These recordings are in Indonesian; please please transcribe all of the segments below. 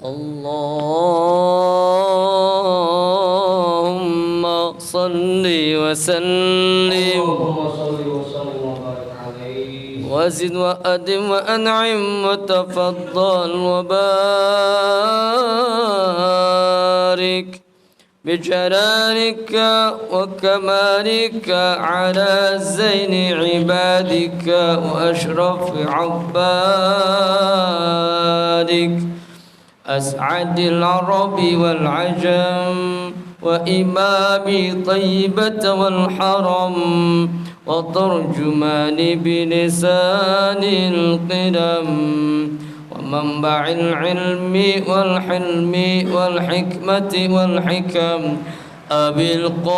اللهم صل وسلم وزد وأدم وأنعم وتفضل وبارك بجلالك وكمالك على زين عبادك وأشرف عبادك أسعد العرب والعجم وإمام طيبة والحرم وترجمان بلسان القدم ومنبع العلم والحلم والحكمة والحكم أبي القاسم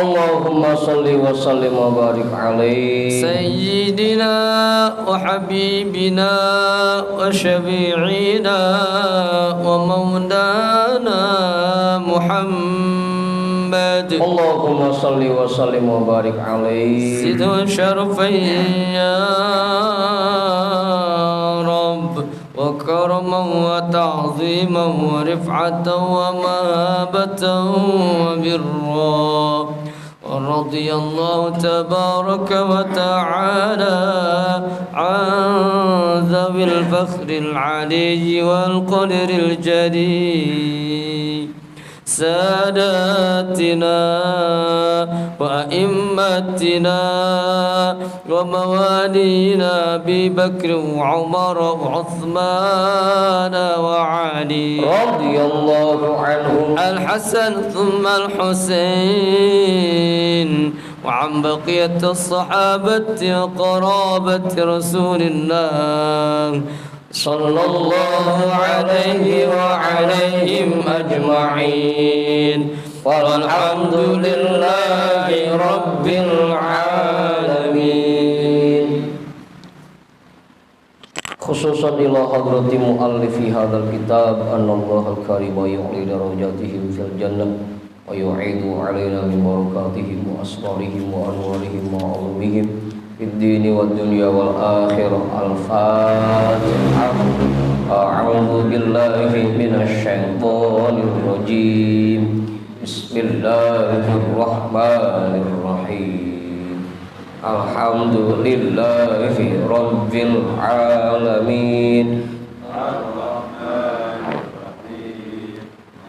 اللهم صل وسلم وبارك عليه سيدنا وحبيبنا وشفيعنا ومولانا محمد اللهم صل وسلم وبارك عليه زد شرفا يا رب وكرما وتعظيما ورفعة ومهابة وبرا ورضي الله تبارك وتعالى عن ذوي الفخر العلي والقدر الجليل ساداتنا وأئمتنا وموالينا أبي بكر وعمر وعثمان وعلي رضي الله عنهم الحسن ثم الحسين وعن بقية الصحابة وقرابة رسول الله صلى الله عليه وعليهم أجمعين والحمد لله رب العالمين. خصوصا إلى حضرة مؤلف هذا الكتاب أن الله الكريم يعلي درجاتهم في الجنة ويعيد علينا من بركاتهم وأسرارهم وأنوارهم وعلومهم في الدين والدنيا والآخرة. الفاتحة. أعوذ بالله من الشيطان الرجيم. بسم الله الرحمن الرحيم. الحمد لله رب العالمين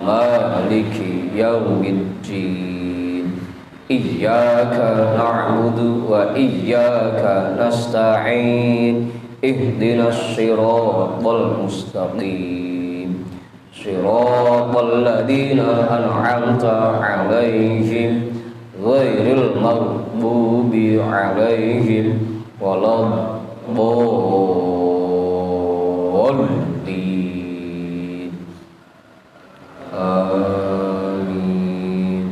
مالك يوم الدين إياك نعبد وإياك نستعين اهدنا الصراط المستقيم صراط الذين أنعمت عليهم غير المغضوب عليهم ولا الضالين آمين.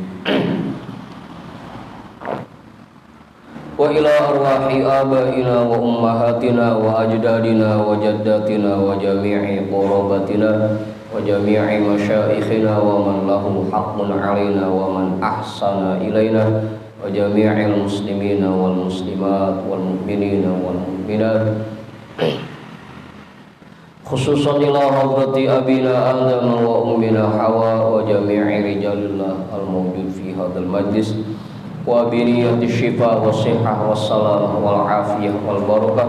وإلى أرواح آبائنا وأمهاتنا وأجدادنا وجداتنا وجميع قرابتنا وجميع مشايخنا ومن له حق علينا ومن أحسن إلينا وجميع المسلمين والمسلمات والمؤمنين والمؤمنات خصوصا إلى حضرة أبينا آدم وأمنا حواء وجميع رجال الله الموجود في هذا المجلس وبنية الشفاء والصحة والسلام والعافية والبركة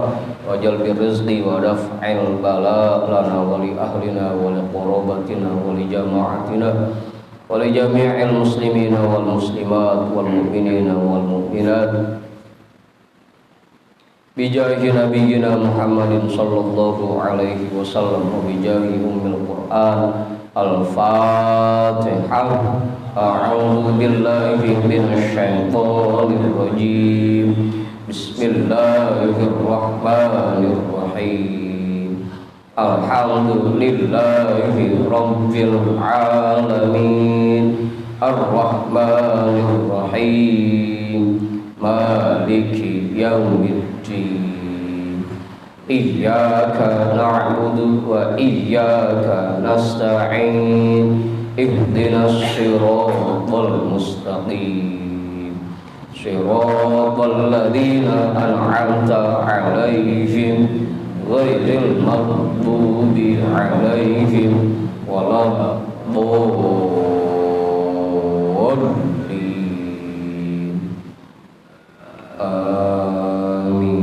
وجلب الرزق ودفع البلاء لنا ولأهلنا ولقرابتنا ولجماعتنا ولجميع المسلمين والمسلمات والمؤمنين والمؤمنات بجاه نبينا محمد صلى الله عليه وسلم وبجاه أم القرآن. الفاتحة. أعوذ بالله من الشيطان الرجيم. بسم الله الرحمن الرحيم. الحمد لله رب العالمين الرحمن الرحيم مالك يوم الدين إياك نعبد وإياك نستعين اهدنا الصراط المستقيم Siratal ladzina an'amta 'alaihim ghairil maghdubi 'alaihim waladdallin. Amin.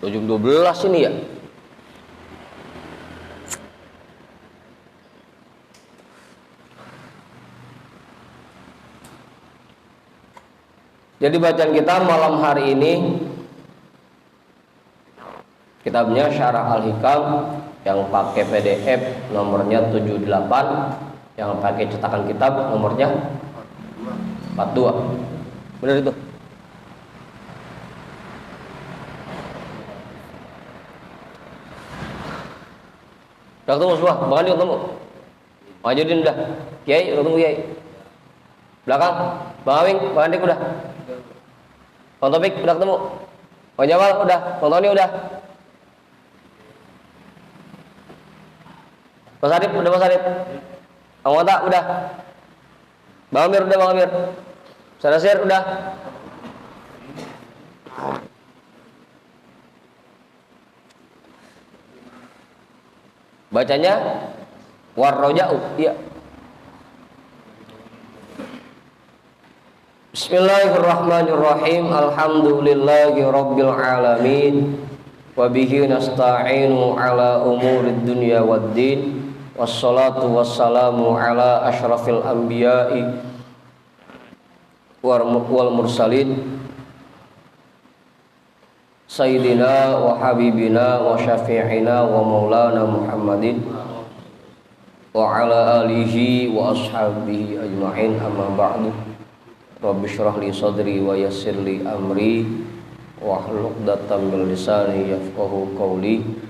Jam 12 ini ya. Jadi bacaan kita malam hari ini kitabnya Syarah Al-Hikam yang pakai PDF nomornya 78, yang pakai cetakan kitab nomornya 42. Benar itu? Udah ketemu semua? Bang Andi ketemu? Bang Ajudin udah? Kiai udah ketemu Kiai? Belakang? Bang Awing? Bang Andi udah? Bang Topik udah ketemu? Bang Jamal udah? Bang Tony udah? Bang Sarip udah? Bang Sarip? Bang Wata udah? Bang Amir udah? Bang Amir? Sarasir udah? Bacanya warroja'u, iya. Bismillahirrahmanirrahim. Alhamdulillahi rabbil alamin. Wabihi nasta'inu ala umurid dunya waddin. Wassalatu wassalamu ala ashrafil anbiya'i wal mursalin Sayyidina wa habibina wa syafi'ina wa maulana Muhammadin wa ala alihi wa ashabihi ajma'in, amma ba'du. Rabbi syrah li sadri wa yassir li amri wa hlul 'uqdatam min lisani yafqahu qawli.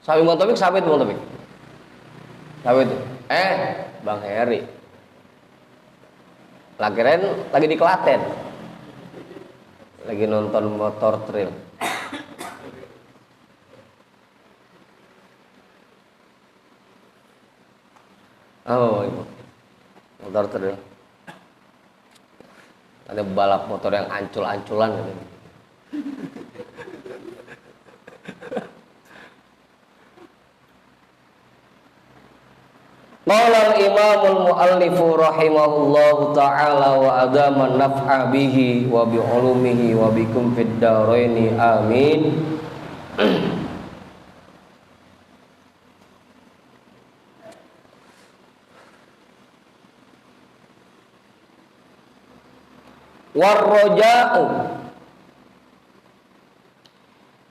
Sawi Bang Topik, sawi itu Bang Topik. Sawi itu. Bang Heri. Lagi di Klaten. Lagi nonton motor trail. Oh, itu. Motor trail. Ada balap motor yang ancul-anculan gitu. Qala al-imamul muallifu rahimahullahu ta'ala wa adama naf'a bihi wa bi ulumihi wa bikum fid daraini amin. Warroja'u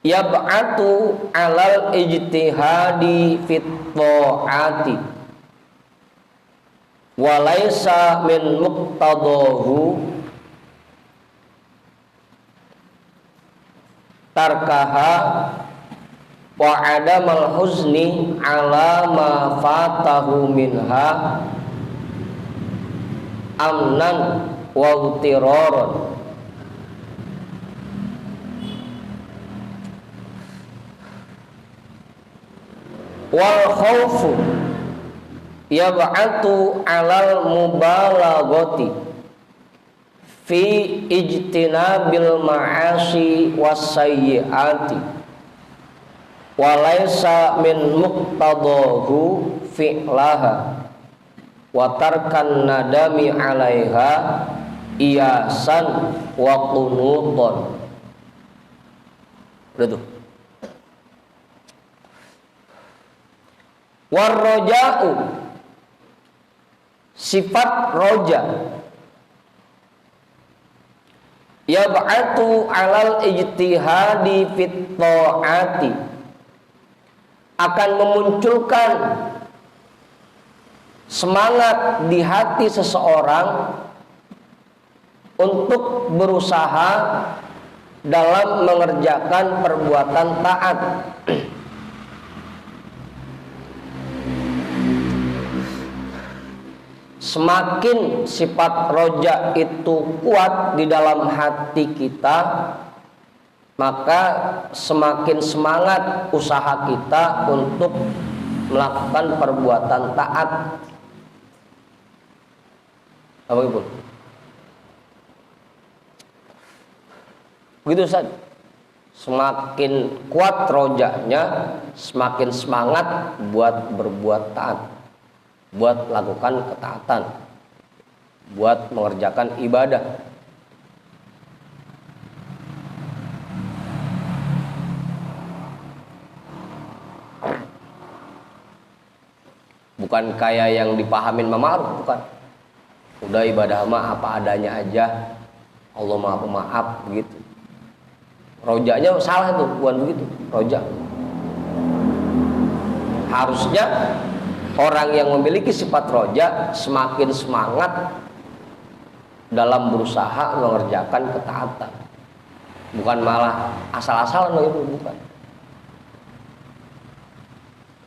yab'atu alal ijtihadi fit ta'ati walaysa min muqtadahu tarkaha wa adamal huzni ala ma fatahu minha amnan wa utiraron. Wal khawfu yab'atu 'alal mubalaghati fi ijtinabil ma'asi wassayyi'ati wa laysa min muqtadahu fi'laha wa tarkan nadami 'alaiha iyasan wa qunuton. Udah tuh. Warroja'u sifat roja yab'atu 'alal ijtihadi fit ta'ati akan memunculkan semangat di hati seseorang untuk berusaha dalam mengerjakan perbuatan taat. Semakin sifat roja itu kuat di dalam hati kita, maka semakin semangat usaha kita untuk melakukan perbuatan taat. Apa Ibu? Begitu Ustaz. Semakin kuat rojanya, semakin semangat buat berbuat taat, buat lakukan ketaatan, buat mengerjakan ibadah. Bukan kayak yang dipahamin Mama Aruf, bukan. Udah ibadah mah apa adanya aja, Allah Maha Pemaaf, begitu. Rojanya salah tuh, bukan begitu. Roja harusnya orang yang memiliki sifat roja semakin semangat dalam berusaha mengerjakan ketaatan, bukan malah asal-asalan loh, itu bukan.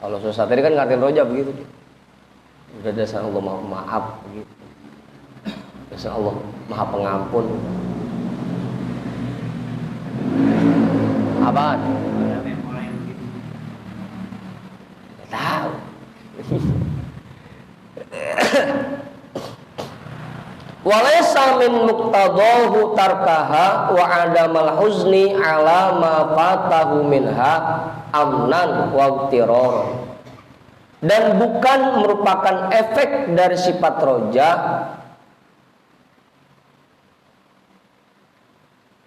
Kalau susah tadi kan ngertiin roja begitu, udah dasar Allah Maha Pemaaf, begitu. Dasar Allah Maha Pengampun. Apaan? Nggak tahu. Walaysa min muqtadahu tarkaha wa adamal huzni ala ma fatahu minha amnan wa tiror. Dan bukan merupakan efek dari sifat roja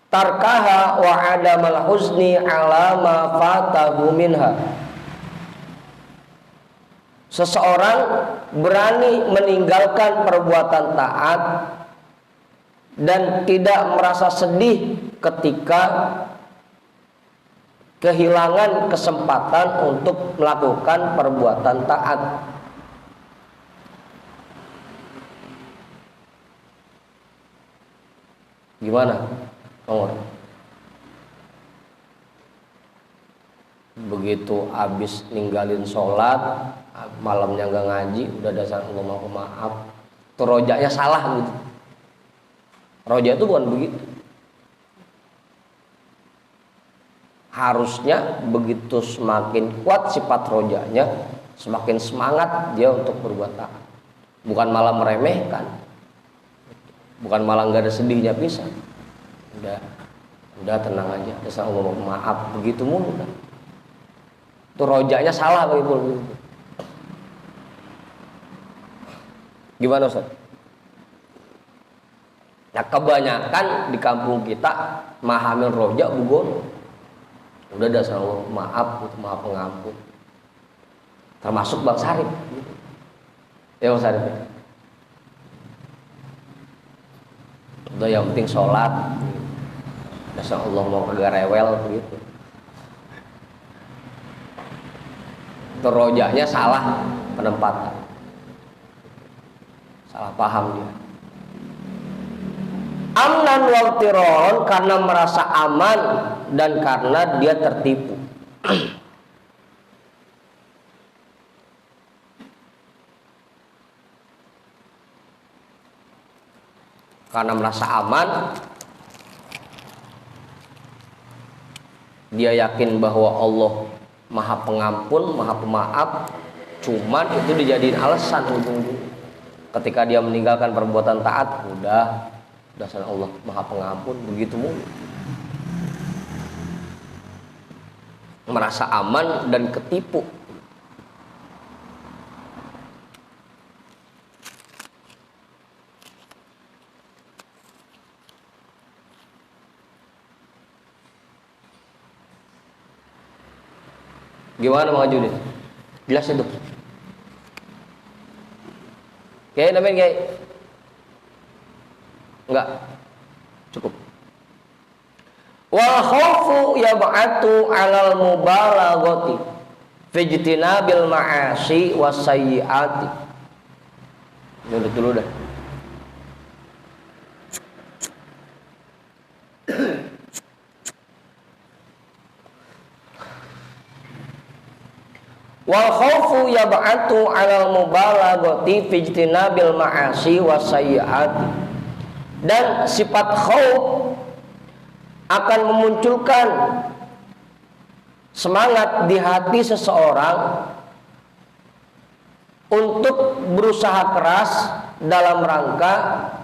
tarkaha wa adamal huzni ala ma fatahu minha. Seseorang berani meninggalkan perbuatan taat dan tidak merasa sedih ketika kehilangan kesempatan untuk melakukan perbuatan taat. Gimana, Omar? Begitu abis ninggalin sholat, malamnya nggak ngaji, udah dasar Allah Maha Pemaaf, itu rojanya salah gitu. Roja itu bukan begitu. Harusnya begitu semakin kuat sifat rojanya, semakin semangat dia untuk berbuat taat, bukan malah meremehkan, bukan malah nggak ada sedihnya pisah. Udah tenang aja, dasar Allah Maha Pemaaf, begitu mulu kan. Itu rojanya salah begitu. Gimana Ustaz? Nah, kebanyakan di kampung kita mahamin roja bugon. Udah dasar Allah maaf, itu Maha Pengampun. Termasuk Bang Sarip gitu. Ya Bang Sarip. Udah yang penting sholat. Dasar Allah mau kagak rewel begitu. Itu rojanya salah penempatan. Salah paham dia. Amnan wal tiron, karena merasa aman dan karena dia tertipu. Karena merasa aman, dia yakin bahwa Allah Maha Pengampun, Maha Pemaaf, cuman itu dijadiin alasan ujung-ujung. Ketika dia meninggalkan perbuatan taat, udah dasar Allah Maha Pengampun, begitu mulu. Merasa aman dan ketipu. Gimana Mang Judin? Jelas itu? Kayak namanya kayak enggak cukup. Wal khaufu yab'atu 'alal mubalaghati fi ijtinabil ma'asi wasayyi'ati. Duduk dulu dah. Wal khaufu yab'atu 'alal mubalaghati fi ijtinabil ma'asi wasayyi'at. Dan sifat khauf akan memunculkan semangat di hati seseorang untuk berusaha keras dalam rangka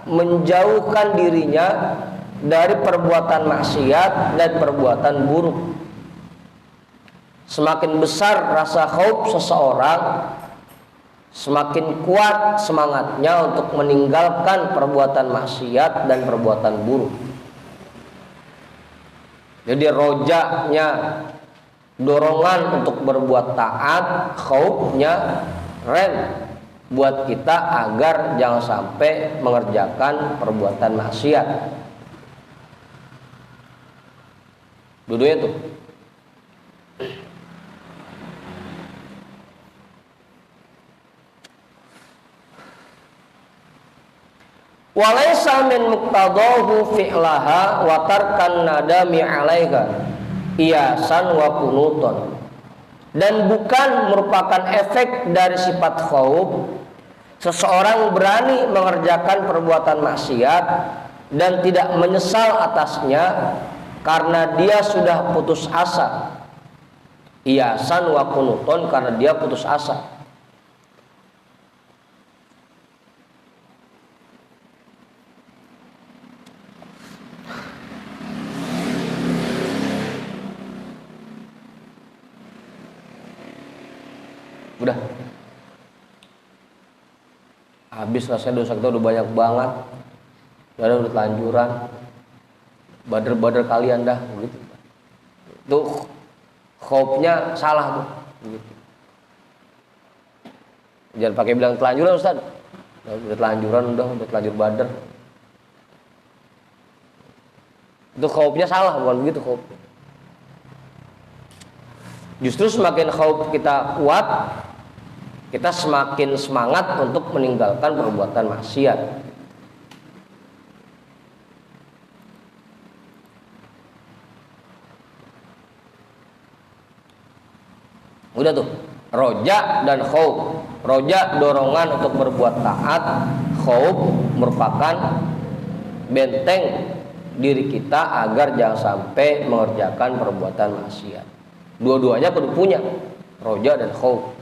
menjauhkan dirinya dari perbuatan maksiat dan perbuatan buruk. Semakin besar rasa khauf seseorang, semakin kuat semangatnya untuk meninggalkan perbuatan maksiat dan perbuatan buruk. Jadi rojaknya, dorongan untuk berbuat taat, khaufnya rem buat kita agar jangan sampai mengerjakan perbuatan maksiat. Dua-duanya tuh. Walaysa min muqtadahu fi'laha wa tarkan nadami 'alaiha iyasan wa kunuton. Dan bukan merupakan efek dari sifat khauf seseorang berani mengerjakan perbuatan maksiat dan tidak menyesal atasnya karena dia sudah putus asa. Iyasan wa kunuton, karena dia putus asa. Udah habis rasanya dosa kita udah banyak banget, udah telanjuran, bader-bader kalian dah gitu. Tuh khaufnya salah tuh gitu. Jangan pakai bilang telanjuran Ustaz, udah telanjuran, udah telanjur bader. Itu khaufnya salah, bukan begitu khaufnya. Justru semakin khauf kita kuat, kita semakin semangat untuk meninggalkan perbuatan maksiat. Udah tuh, roja dan khauf. Roja dorongan untuk berbuat taat, khauf merupakan benteng diri kita agar jangan sampai mengerjakan perbuatan maksiat. Dua-duanya perlu punya, roja dan khauf.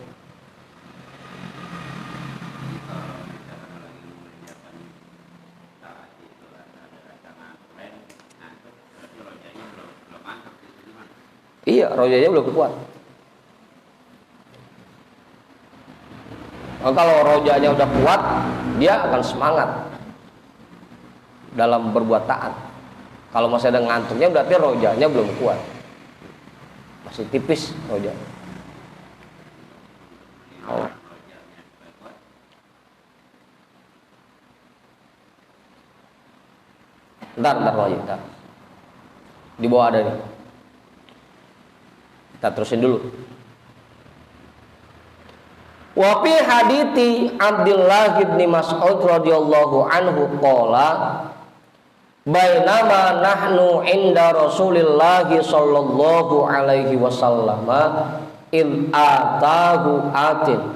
Iya, rojanya belum kuat. Kalau rojanya udah kuat, dia akan semangat dalam berbuat taat. Kalau masih ada ngantuknya, berarti rojanya belum kuat, masih tipis roja. Oh. Ntar roja, ntar. Di bawah ada nih. Kita terusin dulu. Wa fi hadithi Abdullah bin Mas'ud radhiyallahu anhu qala bainama nahnu inda Rasulillah sallallahu alaihi wasallam id atahu atin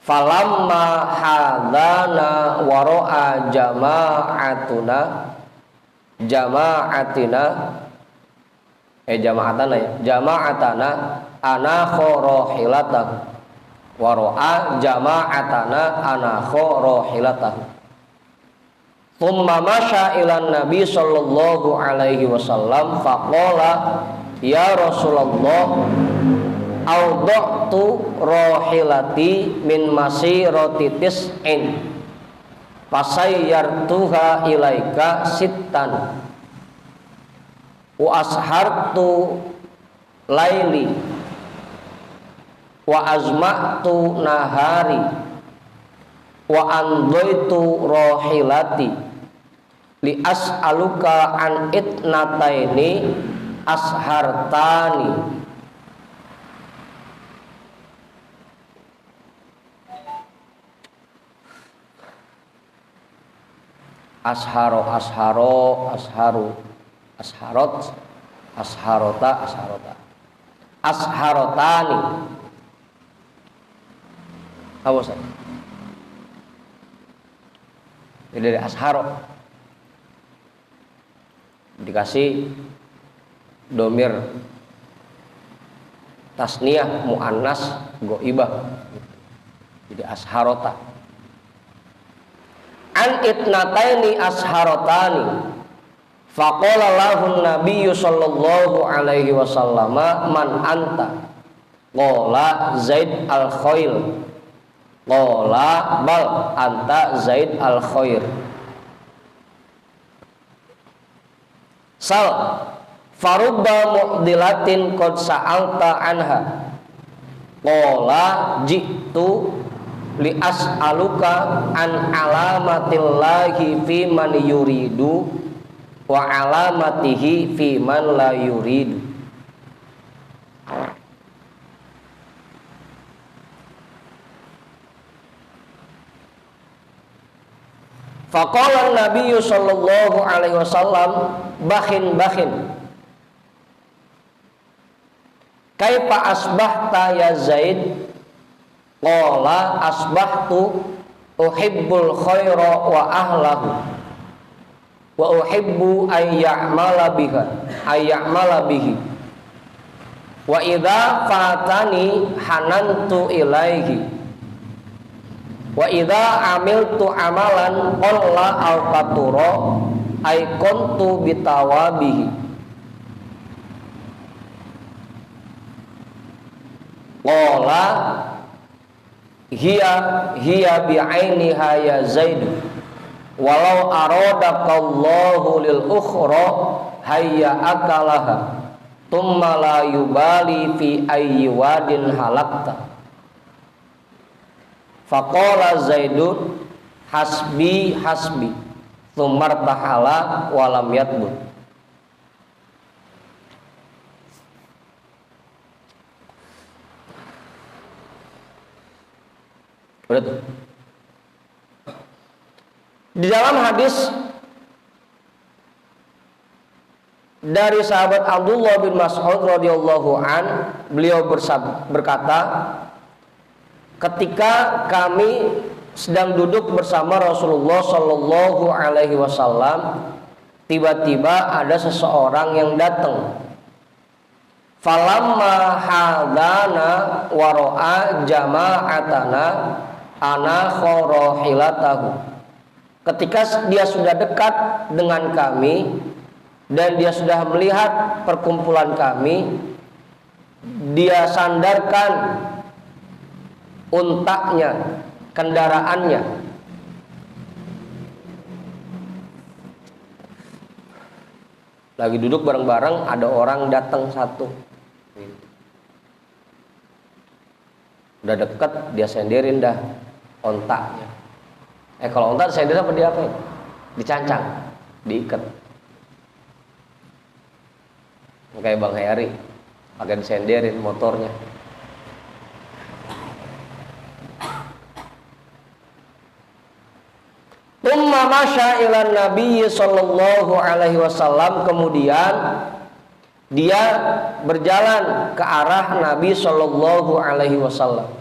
falamma hadana wa ra'a jama'atana ana khorohilatahu wa ra'a jama'atana ana khorohilatahu thumma masya ilan nabi sallallahu alaihi wasallam faqala ya Rasulullah awda'tu rohilati min masirati tis'in fasayyartuha ilaika sittan wa ashartu laili wa azma'tu nahari wa andaitu rohilati li as'aluka an itnataini ashartani. asharo, asharu, asharot, asharota, asharotani. Apa Ustaz? Ini dari asharo dikasih domir tasniyah muannas goibah, jadi asharota. An itnataini asharotani faqala lahu nabiyyu sallallahu alaihi wasallam man anta qala Zaid al-Khail qala bal anta Zaid al-Khair sal farubba mu'dilatin qad sa'alta anha qala jitu li as'aluka an alamatillahi fi man yuridu wa alamatihi fi man la yuridu. Faqala an-nabiyyu sallallahu alaihi wasallam bakhin kaifa asbahta ya Zaid qala asbahtu uhibbul khaira wa ahlahu wa uhibbu ayya'mala bihi wa idza fatani hanantu ilaihi wa idza amiltu amalan qalla aw qatura ay kuntu bitawabihi qala hiya bi'ainiha ya Zaid walau aradaqallahu lil ukhra hayya akalaha thumma la yubali fi ayyi wadin halakta. Faqala Zaidun hasbi thumma tahala wa lam yatbud. Betul. Di dalam hadis dari sahabat Abdullah bin Mas'ud radhiyallahu an, beliau berkata, ketika kami sedang duduk bersama Rasulullah sallallahu alaihi wasallam, tiba-tiba ada seseorang yang datang. Falamma hadana wa ra'a jama'atana ana kharahilatahu. Ketika dia sudah dekat dengan kami dan dia sudah melihat perkumpulan kami, dia sandarkan untaknya, kendaraannya. Lagi duduk bareng-bareng, ada orang datang satu. Udah deket, dia senderin dah ontaknya. Kalau ontak sender apa dia apa? Dicancang, diikat. Kayak Bang Heri, pakai disenderin motornya. Tumma masya ila Nabi sallallahu alaihi wasallam, kemudian dia berjalan ke arah Nabi sallallahu alaihi wasallam.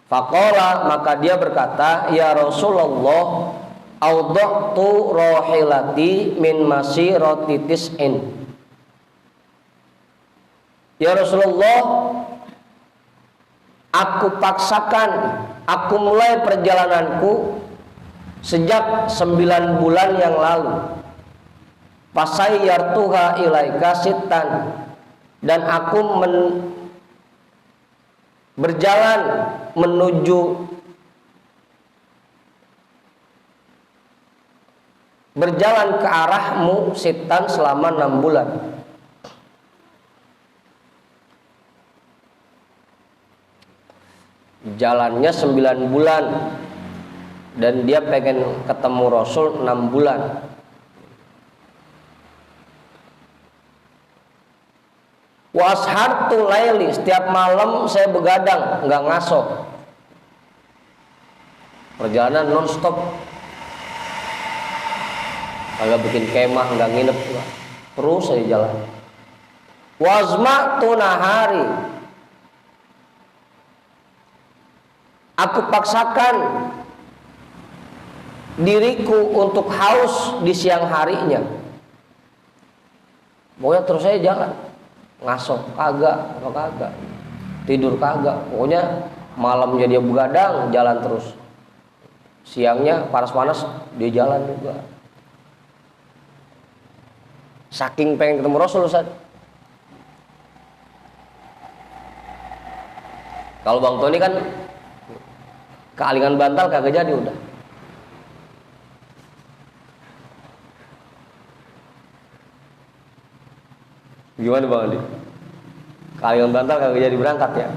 Faqala, maka dia berkata, ya Rasulullah, audhtu rahilati min masirati tis'in. Ya Rasulullah, aku paksakan, aku mulai perjalananku sejak 9 bulan yang lalu. Fasayyartuha ilaika sittan, dan aku berjalan ke arahmu sittan selama 6 bulan. Jalannya 9 bulan dan dia pengen ketemu Rasul 6 bulan. Washartu laili, setiap malam saya begadang, nggak ngaso. Perjalanan non-stop. kagak bikin kemah, nggak nginep, terus saya jalan. Wazma tunahari, aku paksakan diriku untuk haus di siang harinya. Pokoknya terus saya jalan, ngasok kagak, tidur kagak, pokoknya malamnya dia begadang, jalan terus. Siangnya panas-panas dia jalan juga. Saking pengen ketemu Rasul, Ustaz. Kalau Bang Tony kan ke Alingan Bantal kagak jadi udah. Gimana Bang Andi? Ke Alingan Bantal kagak jadi berangkat ya?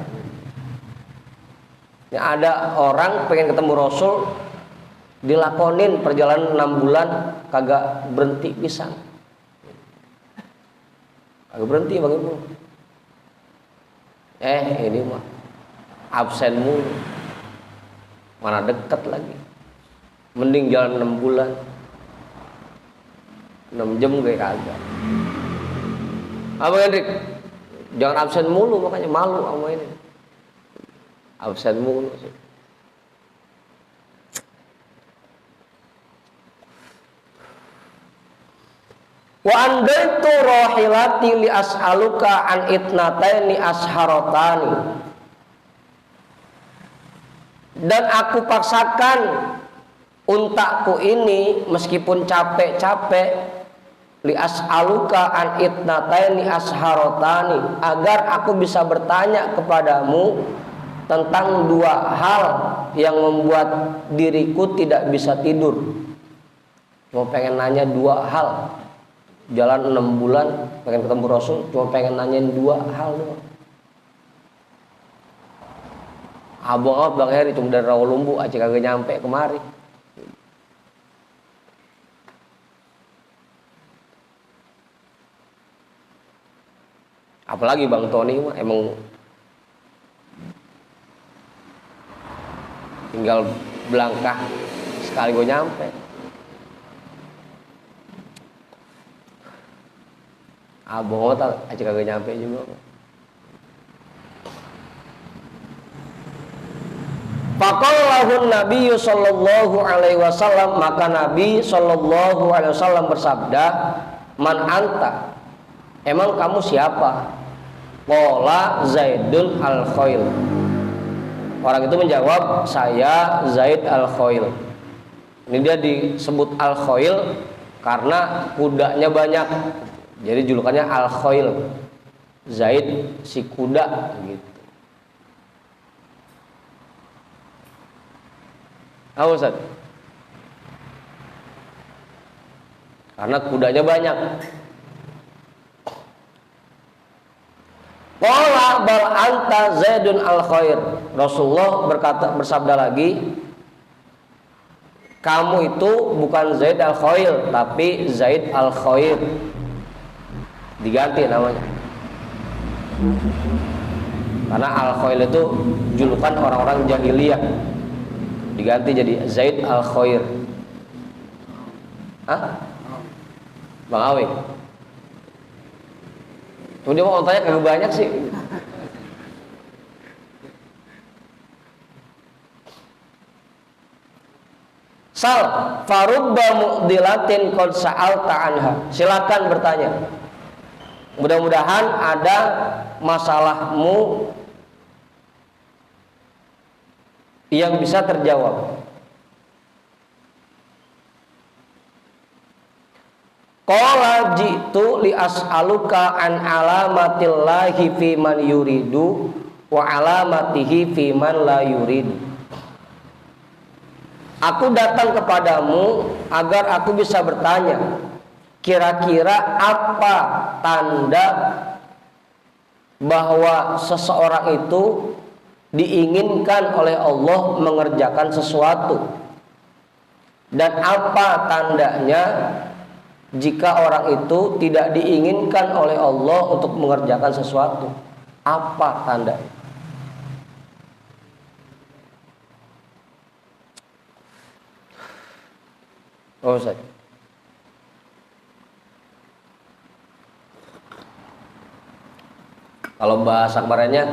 Ya ada orang pengen ketemu Rasul, dilakonin perjalanan 6 bulan kagak berhenti pisan. Kagak berhenti Bang Ibu. Ini mah absen mulu. Mana deket lagi. Mending jalan 6 bulan. 6 jam kayak kagak. Abang Hendrik, jangan absen mulu, makanya malu sama ini. Absen mulu sih. Wa andaitu rohilati li as'aluka an itnataini asharatani, dan aku paksakan untaku ini meskipun capek-capek, li as'aluka an itnataini asharatani, agar aku bisa bertanya kepadamu tentang 2 hal yang membuat diriku tidak bisa tidur. Mau pengen nanya 2 hal. Jalan 6 bulan pengen ketemu Rasul, cuma pengen nanyain 2 hal doang. Abang Bang Heri cuma dari Rawalumbu aja kagak nyampe kemari. Apalagi Bang Tony mah emang tinggal belangkah sekali gue nyampe. Abang otak aja kagak nyampe juga. Faqallahu Nabi sallallahu alaihi wasallam, maka Nabi sallallahu alaihi wasallam bersabda, man anta, emang kamu siapa? Qala Zaidul al-Khail. Orang itu menjawab, saya Zaid al-Khail. Ini dia disebut al-Khail karena kudanya banyak. Jadi julukannya Al-Khail, Zaid si kuda gitu. Apa Ustaz? Karena kudanya banyak. Qala bal anta Zaidun al-Khair. Rasulullah bersabda lagi, kamu itu bukan Zaid al-Khair, tapi Zaid al-Khair. Diganti namanya. Karena al-Khail itu julukan orang-orang jahiliyah. Diganti jadi Zaid al-Khair. Hah? Bang Awi. Tuh dia mau tanya kagak banyak sih. Sal farubba mu'dilatin qad sa'alta anha. Silakan bertanya. Mudah-mudahan ada masalahmu yang bisa terjawab. Qala jitu li as'aluka an alamatillahi fi man yuridu wa alamatihi fi man la yuridu. Aku datang kepadamu agar aku bisa bertanya, kira-kira apa tanda bahwa seseorang itu diinginkan oleh Allah mengerjakan sesuatu, dan apa tandanya jika orang itu tidak diinginkan oleh Allah untuk mengerjakan sesuatu? Apa tandanya? Oh, Ustaz. Kalau bahasa kemarinnya,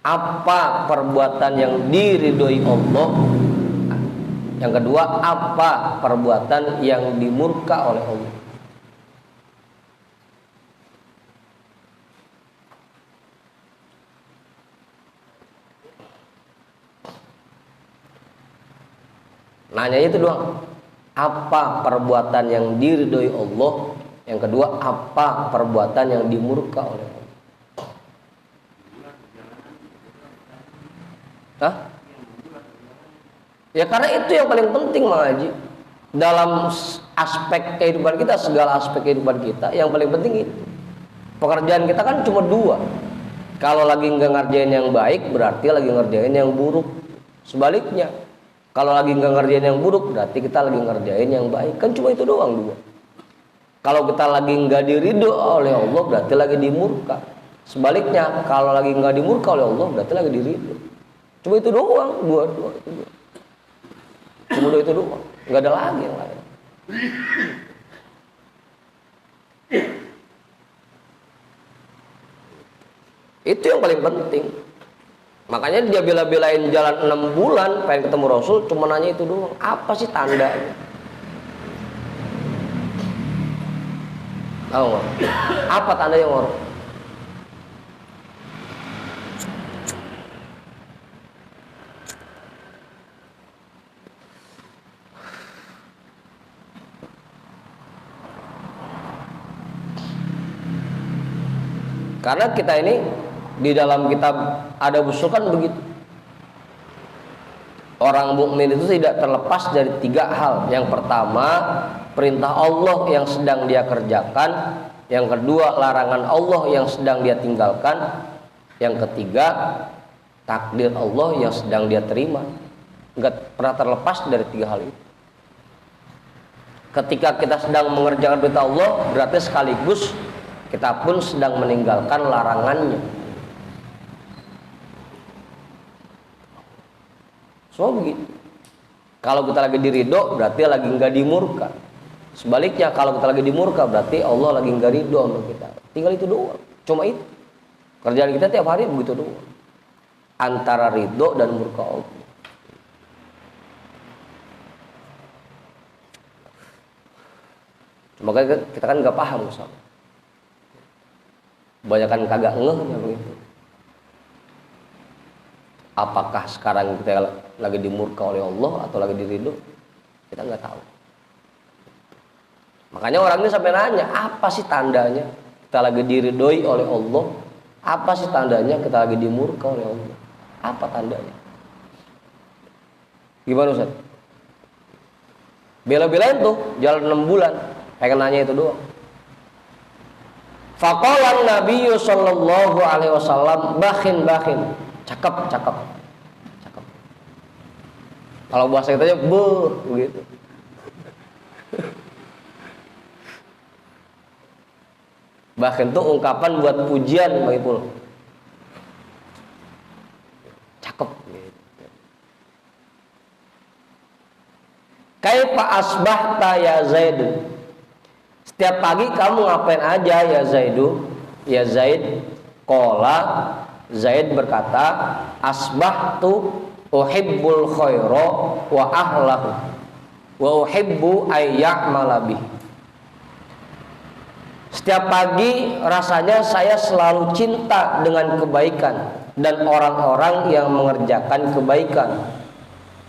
apa perbuatan yang diridhoi Allah? Yang kedua, apa perbuatan yang dimurka oleh Allah? Nanya itu doang. Apa perbuatan yang diridhoi Allah? Yang kedua, apa perbuatan yang dimurka oleh Allah? Hah? Ya karena itu yang paling penting Mang Haji. Dalam aspek kehidupan kita, segala aspek kehidupan kita, yang paling penting itu. Pekerjaan kita kan cuma dua. Kalau lagi nggak ngerjain yang baik, berarti lagi ngerjain yang buruk. Sebaliknya, kalau lagi nggak ngerjain yang buruk, berarti kita lagi ngerjain yang baik. Kan cuma itu doang dua. Kalau kita lagi nggak diridho oleh Allah, berarti lagi dimurka. Sebaliknya, kalau lagi nggak dimurka oleh Allah, berarti lagi diridho. Cuma itu doang, dua itu doang. Cuma dua itu doang, nggak ada lagi yang lain. Itu yang paling penting. Makanya dia bela-belain jalan 6 bulan pengen ketemu Rasul, cuma nanya itu doang. Apa sih tandanya? Tahu nggak? Apa tandanya orang? Karena kita ini di dalam kitab ada usul kan begitu. Orang mukmin itu tidak terlepas dari 3 hal. Yang pertama, perintah Allah yang sedang dia kerjakan. Yang kedua, larangan Allah yang sedang dia tinggalkan. Yang ketiga, takdir Allah yang sedang dia terima. Enggak pernah terlepas dari 3 hal itu. Ketika kita sedang mengerjakan perintah Allah, berarti sekaligus kita pun sedang meninggalkan larangannya. Semua begitu. Kalau kita lagi diridho, berarti lagi nggak dimurka. Sebaliknya, kalau kita lagi dimurka, berarti Allah lagi nggak ridho sama kita. Tinggal itu doang. Cuma itu. Kerjaan kita tiap hari begitu doang. Antara ridho dan murka Allah. Cuma kita kan nggak paham sama. Banyakan kagak ngehnya begitu. Apakah sekarang kita lagi dimurka oleh Allah atau lagi diridho? Kita nggak tahu. Makanya orang ini sampai nanya, apa sih tandanya kita lagi diridhoi oleh Allah? Apa sih tandanya kita lagi dimurka oleh Allah? Apa tandanya? Gimana Ustaz? Bela-belain tuh jalan 6 bulan, pengen nanya itu doang. Faqala Nabi sallallahu alaihi wasallam, bakhin. Cakep. Kalau bahasa kita aja begitu. Bakhin itu ungkapan buat pujian Bang Ipul. Cakep gitu. Kaifa asbahta ya Zaid? Setiap pagi kamu ngapain aja ya Zaidu? Ya Zaid. Qala, Zaid berkata, asbahtu uhibbul khaira wa ahlahu wa uhibbu ayya'mala bihi. Setiap pagi rasanya saya selalu cinta dengan kebaikan dan orang-orang yang mengerjakan kebaikan.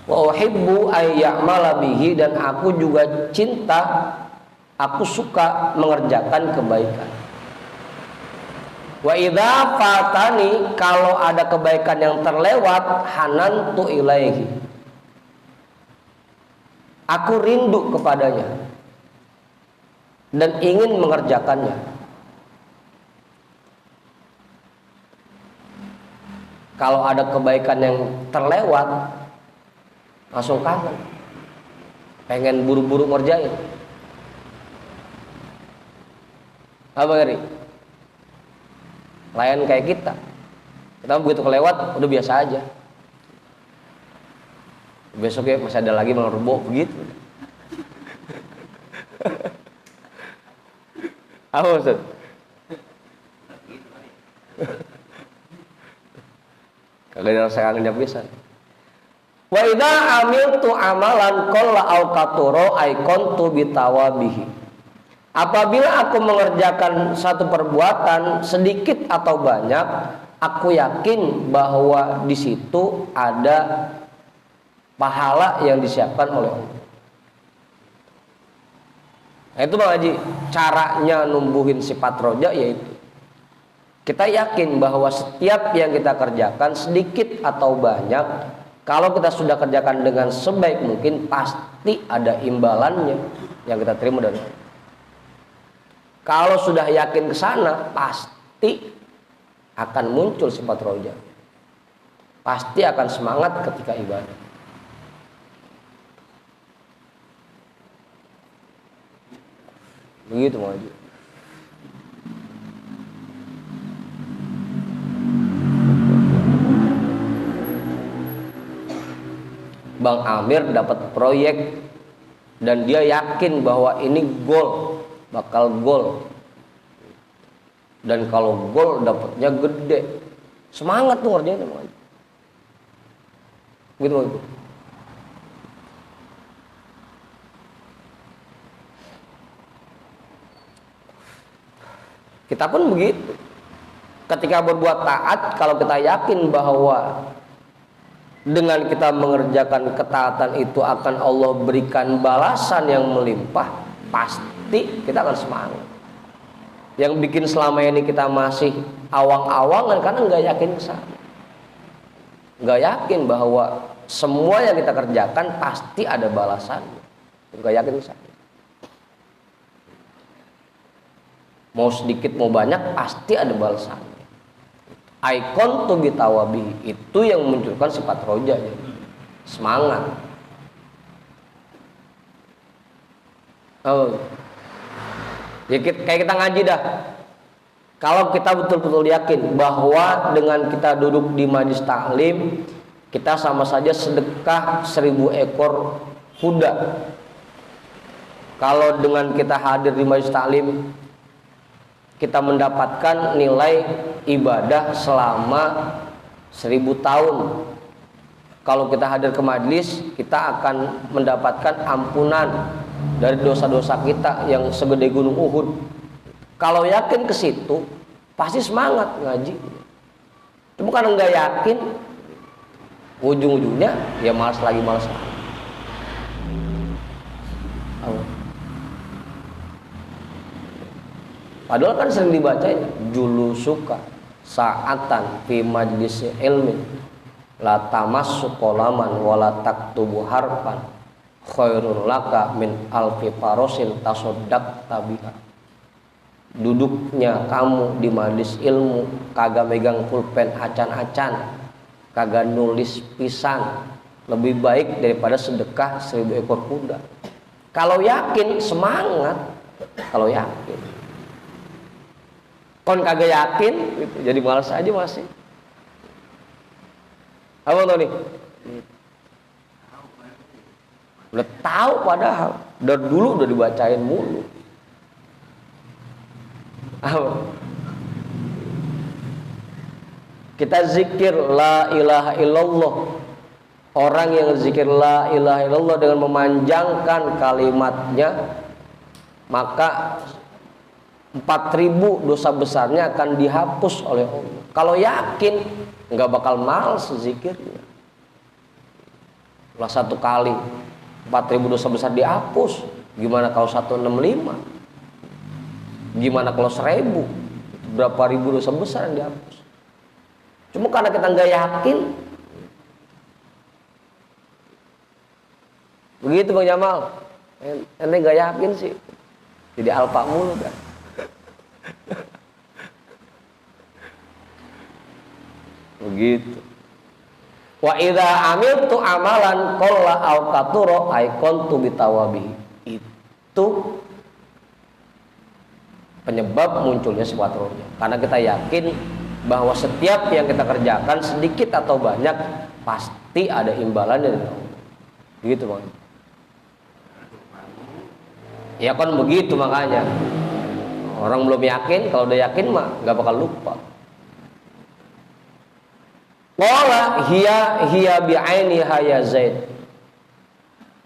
Wa uhibbu ayya'mala bihi, dan aku juga cinta, aku suka mengerjakan kebaikan. Wa idza fatani, kalau ada kebaikan yang terlewat, hanantu ilaihi, aku rindu kepadanya dan ingin mengerjakannya. Kalau ada kebaikan yang terlewat, langsung kangen, pengen buru-buru ngerjain. Apa Gari? Lain kayak kita begitu kelewat udah biasa aja. Besoknya masih ada lagi malam rebo begitu. Apa Ustaz? dari rasa kangennya pisan. Wa idza amiltu amalan qalla au katuro ay kuntu bitawabihi. Apabila aku mengerjakan satu perbuatan sedikit atau banyak, aku yakin bahwa di situ ada pahala yang disiapkan oleh Allah. Nah, itu Bang Haji, caranya numbuhin sifat roja yaitu kita yakin bahwa setiap yang kita kerjakan sedikit atau banyak, kalau kita sudah kerjakan dengan sebaik mungkin, pasti ada imbalannya yang kita terima dari Allah. Kalau sudah yakin ke sana, pasti akan muncul sifat roja. Pasti akan semangat ketika ibadah. Begitu Bang Haji. Bang Amir dapat proyek dan dia yakin bahwa ini gol, bakal gol. Dan kalau gol dapatnya gede, semangat tuh ngerjain Bang Haji. Gitu Bang Haji. Kita pun begitu. Ketika berbuat taat, kalau kita yakin bahwa dengan kita mengerjakan ketaatan itu akan Allah berikan balasan yang melimpah, pasti kita akan semangat. Yang bikin selama ini kita masih awang-awangan karena nggak yakin kesana, nggak yakin bahwa semua yang kita kerjakan pasti ada balasannya, nggak yakin kesana. Mau sedikit mau banyak pasti ada balasannya. Aikon tu bitawabi, itu yang memunculkan sifat roja, semangat. Oh, ya kayak kita ngaji dah. Kalau kita betul-betul yakin bahwa dengan kita duduk di majelis taklim, kita sama saja sedekah 1000 ekor kuda. Kalau dengan kita hadir di majelis taklim, kita mendapatkan nilai ibadah selama 1000 tahun. Kalau kita hadir ke majelis, kita akan mendapatkan ampunan dari dosa-dosa kita yang segede gunung Uhud. Kalau yakin ke situ, pasti semangat ngaji. Cuma karena nggak yakin, ujung-ujungnya ya malas lagi. Padahal kan sering dibacain julusuka sa'atan fi majlisi ilmin la tamassu qalaman wala taktubu harfan khairun laka min alfi farosin tasoddaq tabiha. Duduknya kamu di majlis ilmu kagak megang pulpen acan-acan, kagak nulis pisan, lebih baik daripada sedekah 1000 ekor kuda. Kalau yakin semangat, kalau yakin. Kon kagak yakin gitu, jadi malas aja masih. Apa tuh nih? Udah tahu padahal dari dulu udah dibacain mulu. Apa? Kita zikir la ilaha illallah. Orang yang zikir la ilaha illallah dengan memanjangkan kalimatnya, maka 4000 dosa besarnya akan dihapus oleh Allah. Kalau yakin, nggak bakal males zikirnya. Lah satu kali 4000 dosa besar dihapus, gimana kalau 165? Gimana kalau 1000? Berapa ribu dosa besar yang dihapus? Cuma karena kita nggak yakin. Begitu Bang Jamal. Ente nggak yakin sih, jadi alpa mulu kan. Begitu. Wa idza amiltu amalan qalla aw katuro ay kuntu bitawabi. Itu penyebab munculnya sifat roja. Karena kita yakin bahwa setiap yang kita kerjakan sedikit atau banyak pasti ada imbalannya dari Allah. Begitu Bang. Ya kan begitu makanya. Orang belum yakin, kalau udah yakin mah nggak bakal lupa. Qala hiya bi'ainiha ya Zaid.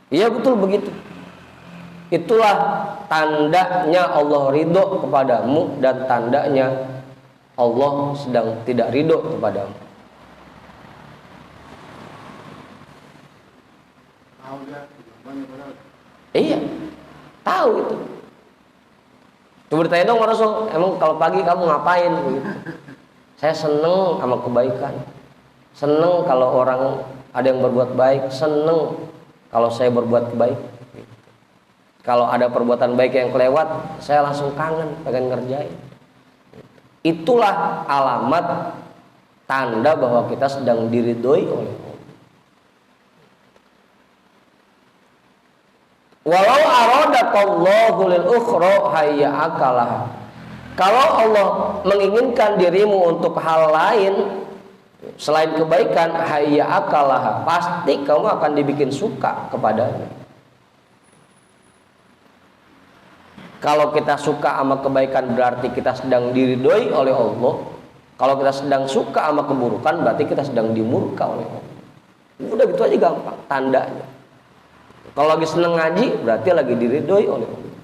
Iya betul begitu. Itulah tandanya Allah ridho kepadamu dan tandanya Allah sedang tidak ridho kepadamu. Iya, tahu itu. Coba ditanya dong Rasul, emang kalau pagi kamu ngapain? Begitu. Saya seneng sama kebaikan. Seneng kalau orang ada yang berbuat baik. Seneng kalau saya berbuat kebaikan. Kalau ada perbuatan baik yang kelewat, saya langsung kangen, pengen ngerjain. Itulah alamat tanda bahwa kita sedang diridhoi oleh Allah. Walau aradaqallahu lil ukhra hayya akalah. Kalau Allah menginginkan dirimu untuk hal lain selain kebaikan, hayya akalah, pasti kamu akan dibikin suka kepadanya. Kalau kita suka sama kebaikan berarti kita sedang diridhoi oleh Allah. Kalau kita sedang suka sama keburukan berarti kita sedang dimurka oleh Allah. Udah gitu aja gampang tandanya. Kalau lagi seneng ngaji berarti lagi diridhoi oleh Allah.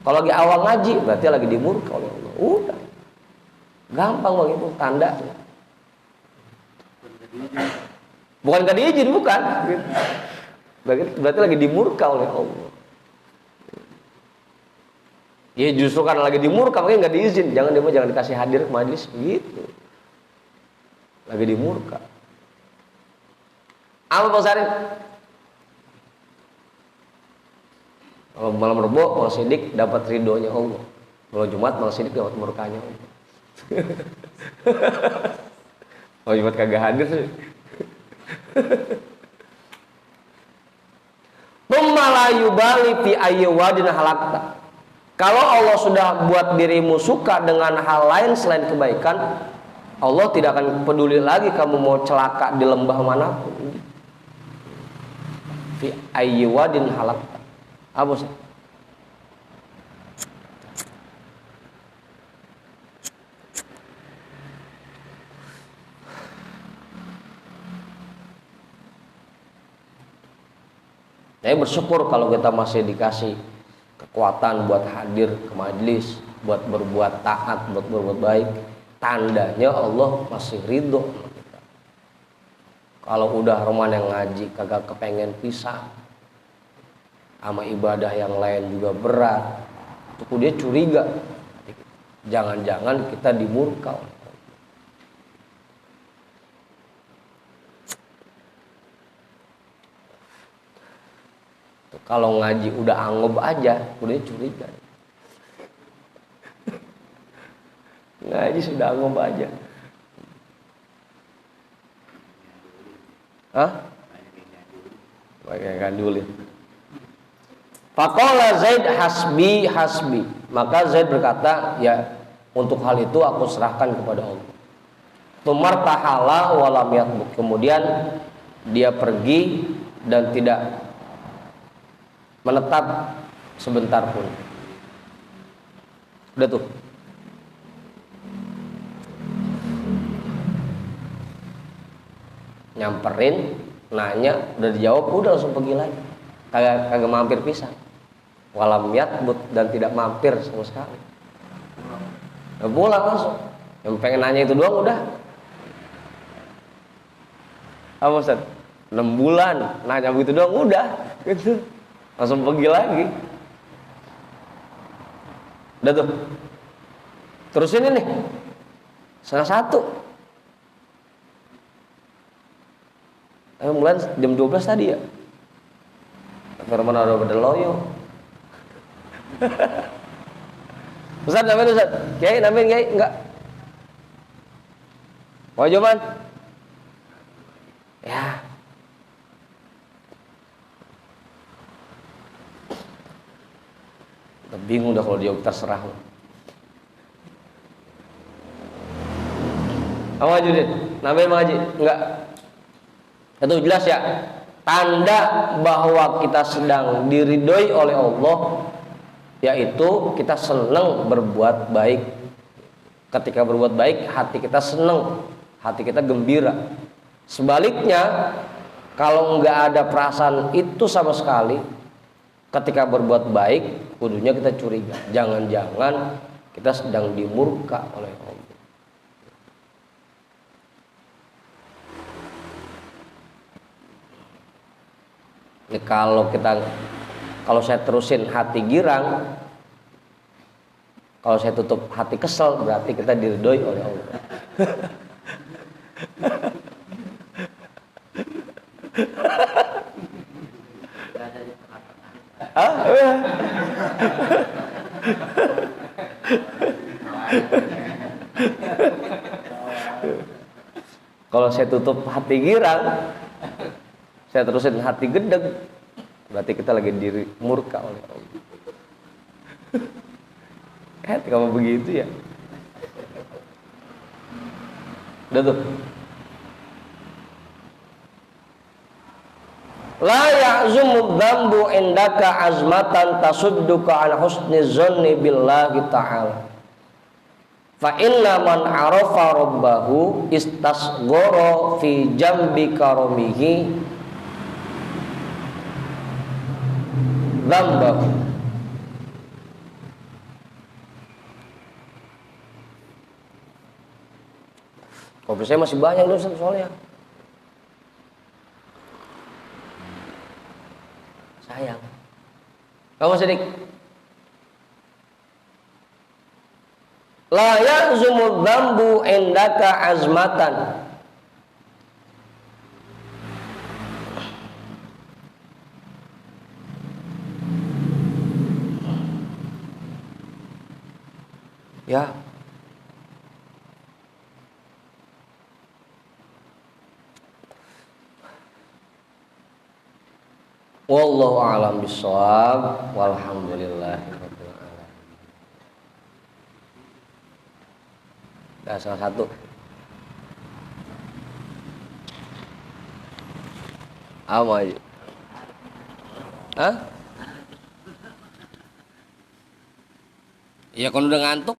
Kalau lagi awal ngaji berarti lagi dimurka oleh Allah. Udah. Gampang begitu tandanya. Bukan gak diizin, bukan. Berarti lagi dimurka oleh Allah. Ya justru karena lagi dimurka makanya nggak diizin, jangan dikasih hadir ke majelis gitu. Lagi dimurka. Apa Pak Sarif? Kalau malam Rebo, Bang Sidik dapat ridhonya Allah. Kalau Jumat, Bang Sidik dapat murkanya Allah. Kalau Jumat kagak hadir sih. Pemalayu bali fi ayyawadin halakta. Kalau Allah sudah buat dirimu suka dengan hal lain selain kebaikan, Allah tidak akan peduli lagi kamu mau celaka di lembah manapun. Fi ayyiwadin halakta. Apa sih? Saya bersyukur kalau kita masih dikasih kekuatan buat hadir ke majelis, buat berbuat taat, buat berbuat baik. Tandanya Allah masih ridho sama kita. Kalau udah roman yang ngaji kagak kepengen pisah, sama ibadah yang lain juga berat, itu dia curiga. Jangan-jangan kita dimurka oleh Allah. Kalau ngaji udah angob aja, udah curiga. Ngaji sudah angob aja. Hah? Pakai kandulin. Faqala Zaid hasbi. Maka Zaid berkata, ya untuk hal itu aku serahkan kepada Allah. Tumartahala walam yatbuk. Kemudian dia pergi dan tidak menetap sebentar pun. Udah tuh. Nyamperin, nanya, udah dijawab, udah langsung pergi lagi. Kagak mampir pisah. Walam yatbut dan tidak mampir sama sekali. Udah pulang langsung. Yang pengen nanya itu doang udah. Apa Ustaz? 6 bulan nanya begitu doang udah. Gitu. Langsung pergi lagi. Udah tuh. Terusin ini. 1:30. Mulai jam 12 tadi ya. Firman ada bedeloyo. Ustaz namain Ustaz. Kiai namain Kiai enggak. Wajoman. Ya. Bingung dah kalau dia terserah. Apa Haji Udin? Namanya Bang Haji? Enggak. Itu jelas ya. Tanda bahwa kita sedang diridhoi oleh Allah, yaitu kita senang berbuat baik. Ketika berbuat baik, hati kita senang, hati kita gembira. Sebaliknya, kalau nggak ada perasaan itu sama sekali, ketika berbuat baik, kudunya kita curiga. Jangan-jangan kita sedang dimurka oleh Allah. Ini kalau saya terusin hati girang, kalau saya tutup hati kesel, berarti kita diridhoi oleh Allah. Kalau saya tutup hati girang, saya terusin hati gedeg, berarti kita lagi murka oleh Allah. Kamu begitu ya? Udah tuh. La ya'zumu dzambu indaka azmatan tasudduka an husni dzanni billahi ta'ala. Fa inna man arafa rabbahu istasghara fi jambi karamihi dzambahu. Kopi saya masih banyak loh soalnya. Sayang. Kamu sedih. La ya'zumu dzambu indaka azmatan. Ya. Wallahu a'lam bishawab. Walhamdulillahirabbil alamin. Nah, salah satu. Apa aja? Hah? Ya kalau udah ngantuk